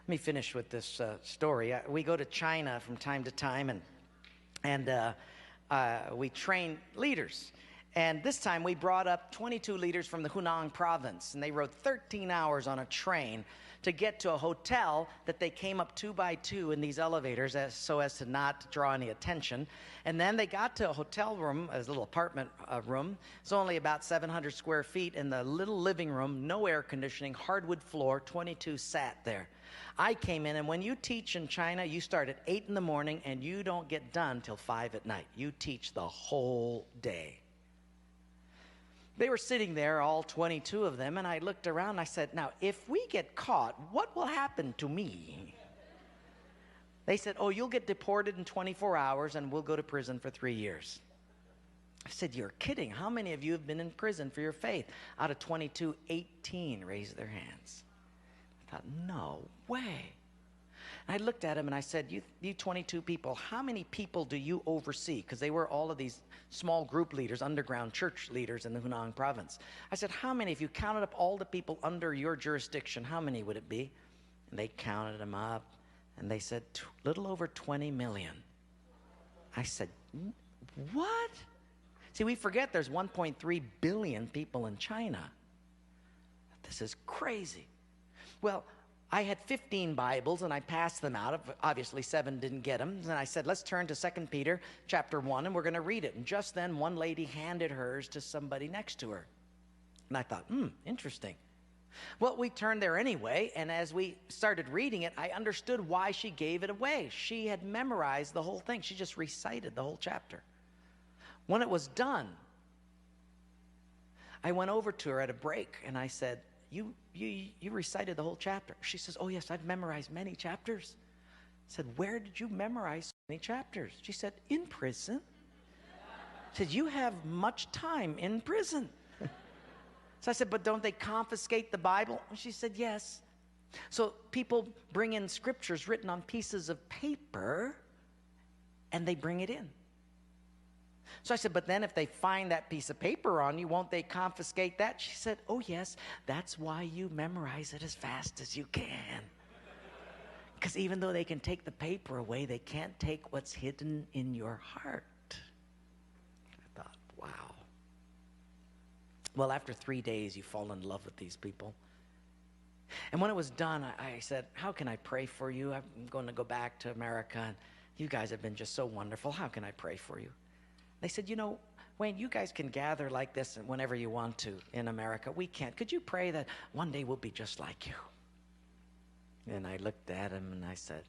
me finish with this story. We go to China from time to time, and we train leaders. And this time we brought up 22 leaders from the Hunan province, and they rode 13 hours on a train to get to a hotel that they came up 2 by 2 in these elevators so as to not draw any attention. And then they got to a hotel room, a little apartment room. It's only about 700 square feet. In the little living room, no air conditioning, hardwood floor, 22 sat there. I came in, and when you teach in China, you start at 8 in the morning and you don't get done till 5 at night. You teach the whole day. They were sitting there, all 22 of them, and I looked around and I said, now, if we get caught, what will happen to me? They said, oh, you'll get deported in 24 hours and we'll go to prison for 3 years. I said, you're kidding. How many of you have been in prison for your faith? Out of 22, 18 raised their hands. I thought, no way. And I looked at him and I said, you 22 people, how many people do you oversee? Because they were all of these small group leaders, underground church leaders in the Hunan province. I said, how many, if you counted up all the people under your jurisdiction, how many would it be? And they counted them up, and they said, little over 20 million. I said, what? See, we forget there's 1.3 billion people in China. This is crazy. Well, I had 15 Bibles, and I passed them out. Obviously, 7 didn't get them. And I said, let's turn to 2 Peter chapter 1, and we're going to read it. And just then, one lady handed hers to somebody next to her. And I thought, interesting. Well, we turned there anyway, and as we started reading it, I understood why she gave it away. She had memorized the whole thing. She just recited the whole chapter. When it was done, I went over to her at a break, and I said, you recited the whole chapter. She says, oh, yes, I've memorized many chapters. I said, where did you memorize so many chapters? She said, in prison. I said, you have much time in prison. So I said, but don't they confiscate the Bible? She said, yes. So people bring in scriptures written on pieces of paper, and they bring it in. So I said, but then if they find that piece of paper on you, won't they confiscate that? She said, oh, yes, that's why you memorize it as fast as you can. Because even though they can take the paper away, they can't take what's hidden in your heart. I thought, wow. Well, after 3 days, you fall in love with these people. And when it was done, I said, how can I pray for you? I'm going to go back to America, and you guys have been just so wonderful. How can I pray for you? They said, you know, Wayne, you guys can gather like this whenever you want to in America. We can't. Could you pray that one day we'll be just like you? And I looked at him and I said,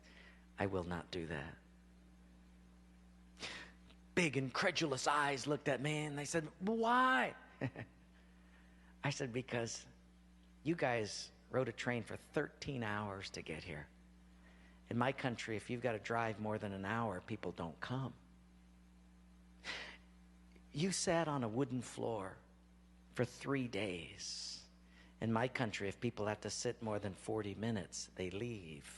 I will not do that. Big, incredulous eyes looked at me and they said, why? I said, because you guys rode a train for 13 hours to get here. In my country, if you've got to drive more than an hour, people don't come. You sat on a wooden floor for 3 days. In my country, if people have to sit more than 40 minutes, they leave.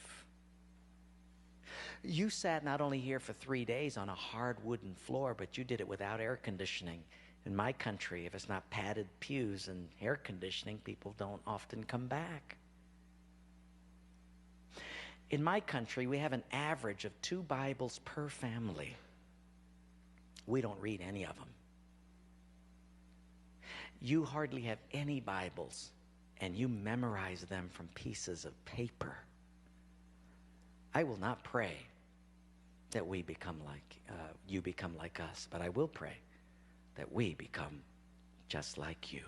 You sat not only here for 3 days on a hard wooden floor, but you did it without air conditioning. In my country, if it's not padded pews and air conditioning, people don't often come back. In my country, we have an average of 2 Bibles per family. We don't read any of them. You hardly have any Bibles, and you memorize them from pieces of paper. I will not pray that we become like, you become like us, but I will pray that we become just like you.